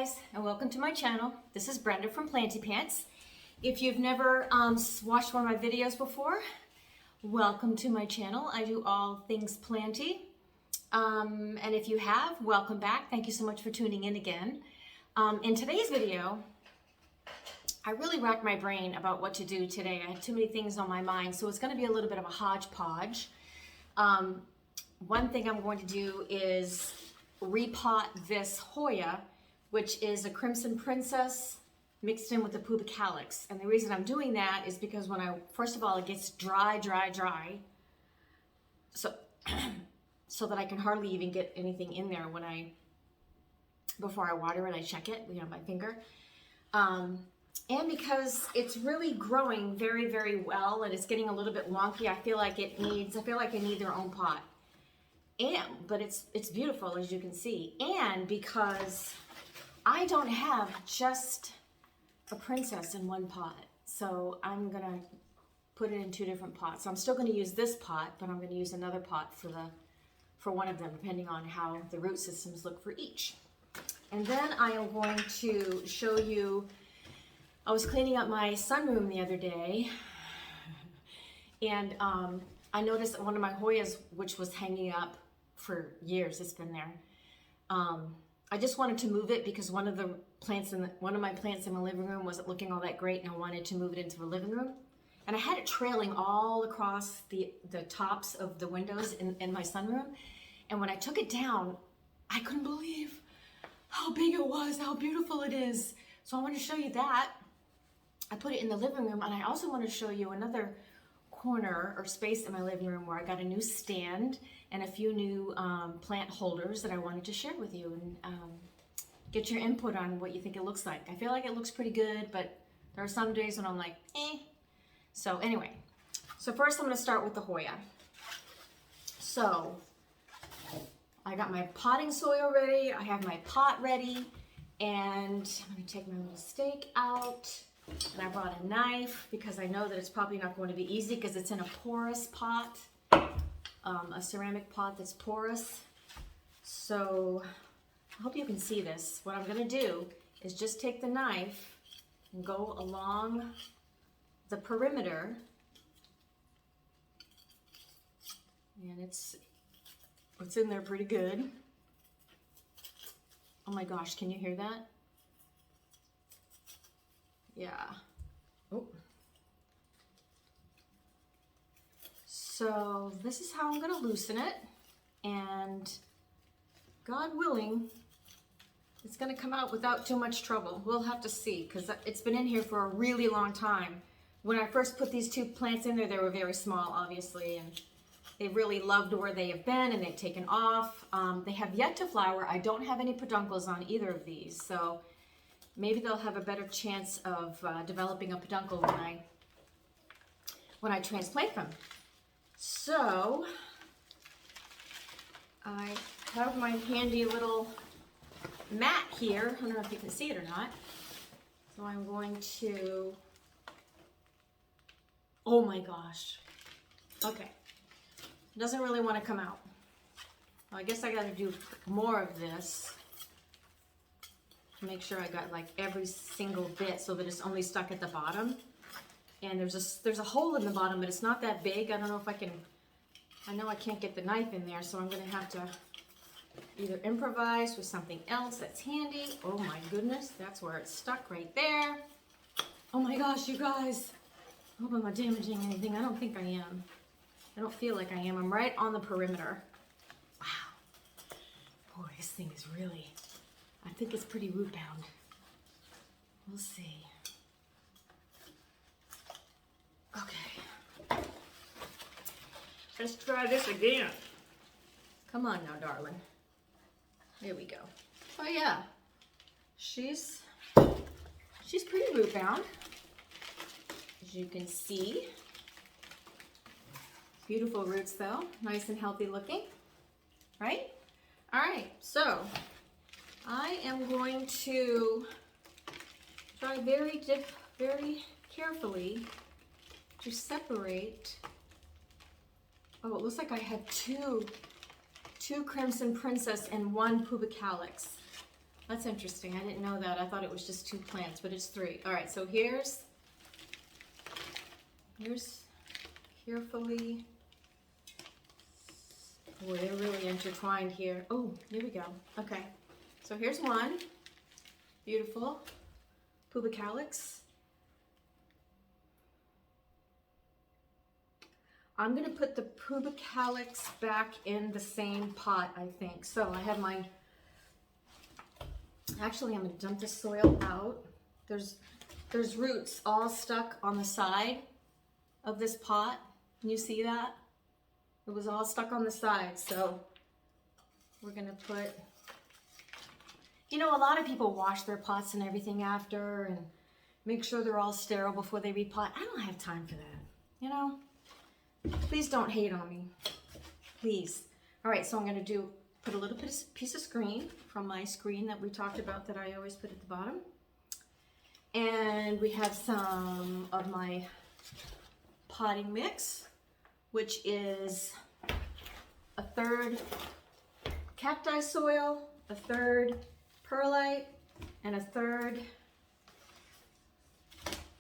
guys, and welcome to my channel. This is Brenda from Planty Pants. If you've never watched one of my videos before, welcome to my channel. I do all things planty. And if you have, welcome back. Thank you so much for tuning in again. In today's video, I really racked my brain about what to do today. I had too many things on my mind, so it's going to be a little bit of a hodgepodge. One thing I'm going to do is repot this Hoya, which is a Crimson Princess mixed in with the Pubicalyx. And the reason I'm doing that is because when first of all, it gets dry, so so that I can hardly even get anything in there before I water it. I check it, my finger. And because it's really growing very, very well and it's getting a little bit wonky, I feel like I need their own pot. But it's beautiful, as you can see. And because I don't have just a princess in one pot, so I'm gonna put it in two different pots. So I'm still gonna use this pot, but I'm gonna use another pot for one of them, depending on how the root systems look for each. And then I am going to show you, I was cleaning up my sunroom the other day, and I noticed that one of my Hoyas, which was hanging up for years, it's been there. I just wanted to move it because one of my plants in the living room wasn't looking all that great, and I wanted to move it into the living room. And I had it trailing all across the tops of the windows in my sunroom. And when I took it down, I couldn't believe how big it was, how beautiful it is. So I want to show you that. I put it in the living room, and I also want to show you another corner or space in my living room where I got a new stand and a few new plant holders that I wanted to share with you and get your input on what you think it looks like. I feel like it looks pretty good, but there are some days when I'm like, eh. So anyway, so first I'm going to start with the Hoya. So I got my potting soil ready, I have my pot ready, and I'm going to take my little stake out. And I brought a knife because I know that it's probably not going to be easy because it's in a porous pot, a ceramic pot that's porous. So I hope you can see this. What I'm going to do is just take the knife and go along the perimeter. And it's in there pretty good. Oh my gosh, can you hear that? Yeah. Oh. So this is how I'm going to loosen it, and God willing, it's going to come out without too much trouble. We'll have to see, because it's been in here for a really long time. When I first put these two plants in there, they were very small, obviously, and they really loved where they have been, and they've taken off. They have yet to flower. I don't have any peduncles on either of these, so maybe they'll have a better chance of developing a peduncle when I transplant them. So I have my handy little mat here. I don't know if you can see it or not. So I'm going to, oh my gosh. Okay, it doesn't really want to come out. Well, I guess I got to do more of this. Make sure I got like every single bit so that it's only stuck at the bottom. And there's a hole in the bottom, but it's not that big. I don't know if I know I can't get the knife in there, so I'm gonna have to either improvise with something else that's handy. Oh my goodness, that's where it's stuck right there. Oh my gosh, you guys. I hope I'm not damaging anything. I don't think I am. I don't feel like I am. I'm right on the perimeter. Wow. Boy, this thing is really, I think it's pretty root bound. We'll see. Okay. Let's try this again. Come on now, darling. Here we go. Oh yeah. She's pretty root bound. As you can see. Beautiful roots though. Nice and healthy looking. Right? All right. So I am going to try very carefully to separate. Oh, it looks like I have two Crimson Princess and one Pubicalyx. That's interesting. I didn't know that. I thought it was just 2 plants, but it's 3. All right, so here's carefully. Boy, they're really intertwined here. Oh, here we go. Okay, so here's one. Beautiful. Pubicalyx. I'm gonna put the Pubicalyx back in the same pot, I think. So I have my, actually I'm gonna dump the soil out. There's roots all stuck on the side of this pot. Can you see that? It was all stuck on the side. So we're gonna put, you know, a lot of people wash their pots and everything after and make sure they're all sterile before they repot. I don't have time for that, you know? Please don't hate on me, please. All right, so I'm gonna put a little piece of screen from my screen that we talked about that I always put at the bottom. And we have some of my potting mix, which is 1/3 cacti soil, 1/3 perlite, and 1/3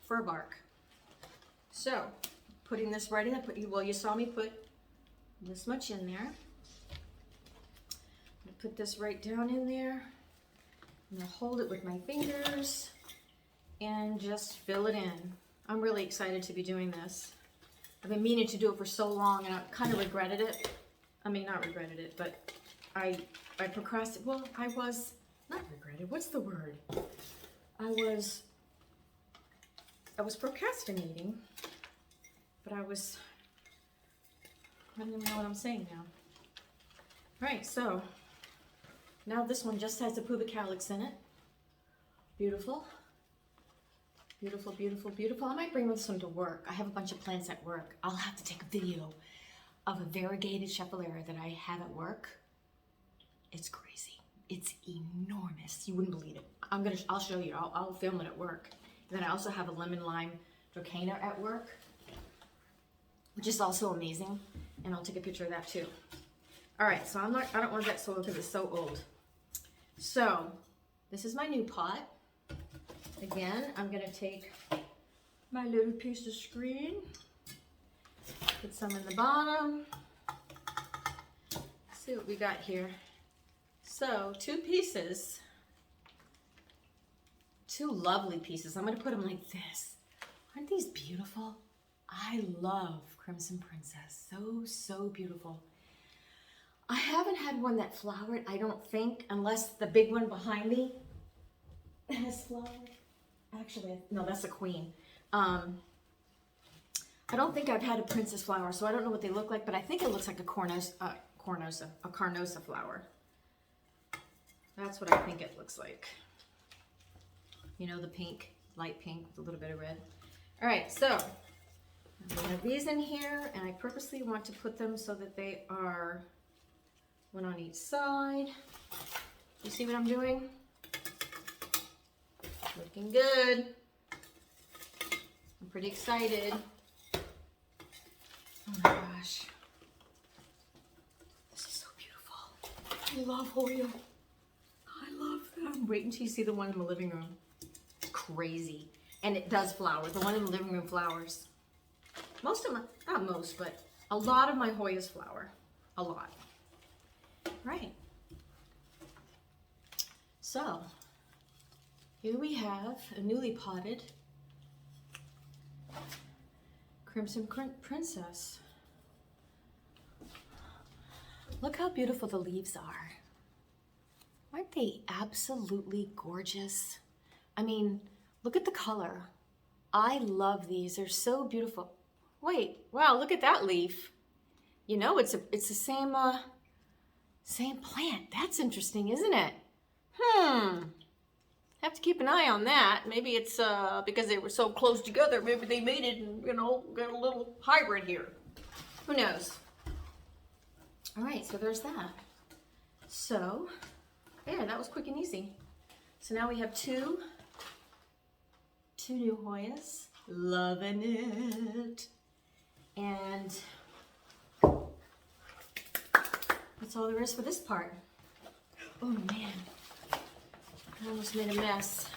fir bark. So, putting this right in the, well, you saw me put this much in there. I'm gonna put this right down in there. I'm gonna hold it with my fingers and just fill it in. I'm really excited to be doing this. I've been meaning to do it for so long and I kind of regretted it. I mean, not regretted it, but I procrastinated. Well, I was, not regretted, what's the word? I was procrastinating. But I don't even know what I'm saying now. All right, so now this one just has the Pubicalyx in it. Beautiful. Beautiful, beautiful, beautiful. I might bring this one to work. I have a bunch of plants at work. I'll have to take a video of a variegated schefflera that I have at work. It's crazy. It's enormous. You wouldn't believe it. I'll show you. I'll film it at work. And then I also have a lemon lime Dracaena at work, which is also amazing, and I'll take a picture of that too. All right, so I don't want that soil because it's so old. So this is my new pot. Again, I'm gonna take my little piece of screen, put some in the bottom. Let's see what we got here. So 2 pieces, 2 lovely pieces. I'm gonna put them like this. Aren't these beautiful? I love Crimson Princess, so beautiful. I haven't had one that flowered, I don't think, unless the big one behind me has flowered. Actually, no, that's a queen. I don't think I've had a princess flower, so I don't know what they look like, but I think it looks like a carnosa flower. That's what I think it looks like. You know, the pink, light pink with a little bit of red. All right, so I have these in here, and I purposely want to put them so that they are one on each side. You see what I'm doing? Looking good. I'm pretty excited. Oh my gosh. This is so beautiful. I love Hoya. I love them. Wait until you see the one in the living room. It's crazy. And it does flower. The one in the living room flowers. Most of my, not most, but a lot of my Hoyas flower. A lot. Right. So, here we have a newly potted Crimson Princess. Look how beautiful the leaves are. Aren't they absolutely gorgeous? I mean, look at the color. I love these. They're so beautiful. Wait, wow, look at that leaf. You know, it's the same same plant. That's interesting, isn't it? Have to keep an eye on that. Maybe it's because they were so close together. Maybe they mated and, you know, got a little hybrid here. Who knows? All right, so there's that. So, there, that was quick and easy. So now we have two new Hoyas. Loving it. And that's all there is for this part. Oh man. almost made a mess.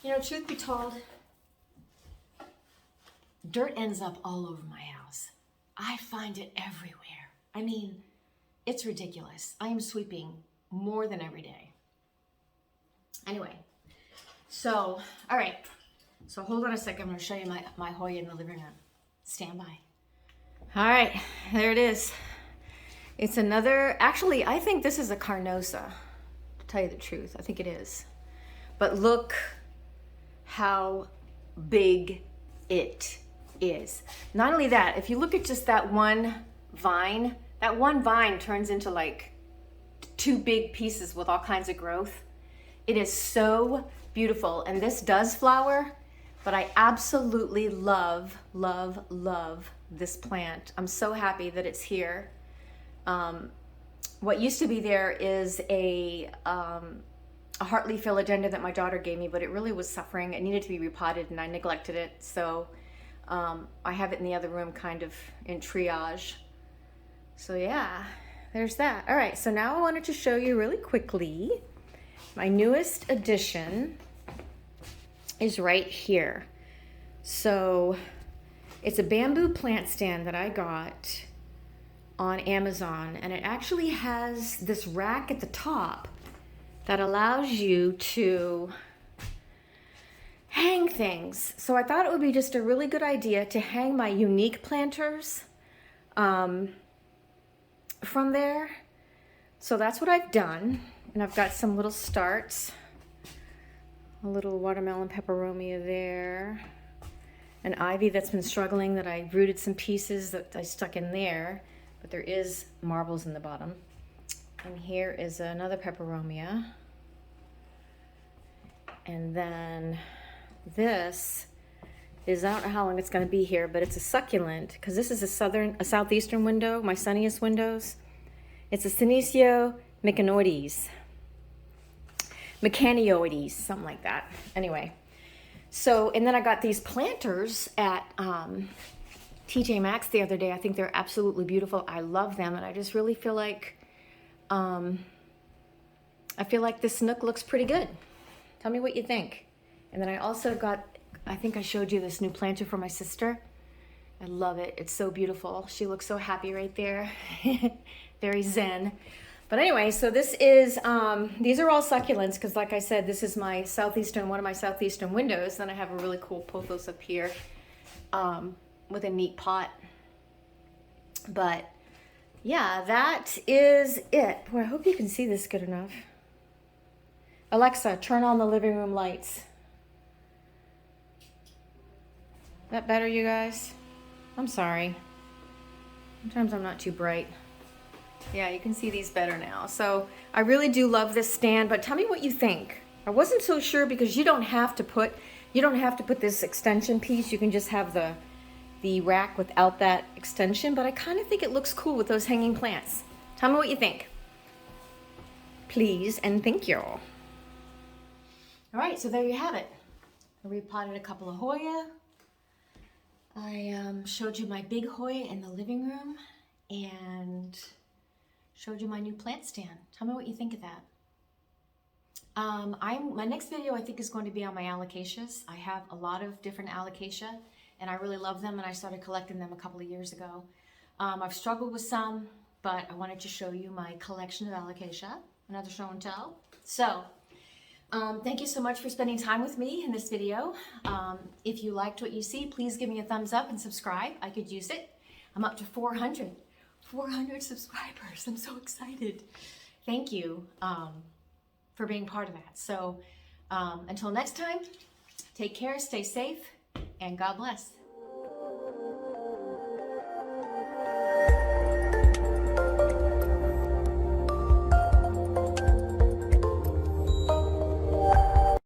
You know, truth be told, dirt ends up all over my house. I find it everywhere. I mean, it's ridiculous. I am sweeping more than every day. Anyway, so, all right. So hold on a second. I'm going to show you my Hoya in the living room. Stand by. All right, there it is. It's another, actually, I think this is a Carnosa, to tell you the truth. I think it is. But look how big it is. Not only that, if you look at just that one vine turns into like 2 big pieces with all kinds of growth. It is so beautiful. And this does flower, but I absolutely love, love, love this plant. I'm so happy that it's here. What used to be there is a heartleaf philodendron that my daughter gave me, but it really was suffering. It needed to be repotted and I neglected it. So I have it in the other room kind of in triage. So yeah, there's that. All right, so now I wanted to show you really quickly. My newest addition is right here. So it's a bamboo plant stand that I got on Amazon, and it actually has this rack at the top that allows you to hang things. So I thought it would be just a really good idea to hang my unique planters from there. So that's what I've done, and I've got some little starts. A little watermelon peperomia there. An ivy that's been struggling that I rooted some pieces that I stuck in there, but there is marbles in the bottom. And here is another peperomia. And then this is, I don't know how long it's going to be here, but it's a succulent, because this is a southeastern window, my sunniest windows. It's a Senecio mecanoides, something like that. Anyway, so, and then I got these planters at TJ Maxx the other day. I think they're absolutely beautiful. I love them, and I just really feel like, this nook looks pretty good. Tell me what you think. And then I also got, I think I showed you this new planter for my sister. I love it. It's so beautiful. She looks so happy right there. Very zen. But anyway, so this is, these are all succulents, because like I said, this is my one of my southeastern windows. Then I have a really cool pothos up here with a neat pot. But yeah, that is it. Boy, I hope you can see this good enough. Alexa, turn on the living room lights. That better, you guys? I'm sorry. Sometimes I'm not too bright. Yeah, you can see these better now. So I really do love this stand, but tell me what you think. I wasn't so sure, because you don't have to put this extension piece. You can just have the rack without that extension, but I kind of think it looks cool with those hanging plants. Tell me what you think. Please and thank you. All right, so there you have it. I repotted a couple of Hoya. I showed you my big Hoya in the living room and showed you my new plant stand. Tell me what you think of that. My next video I think is going to be on my alocasias. I have a lot of different alocasia and I really love them, and I started collecting them a couple of years ago. I've struggled with some, but I wanted to show you my collection of alocasia, another show and tell. So thank you so much for spending time with me in this video. If you liked what you see, please give me a thumbs up and subscribe. I could use it. I'm up to 400 subscribers. I'm so excited. Thank you for being part of that. So until next time, take care, stay safe, and God bless.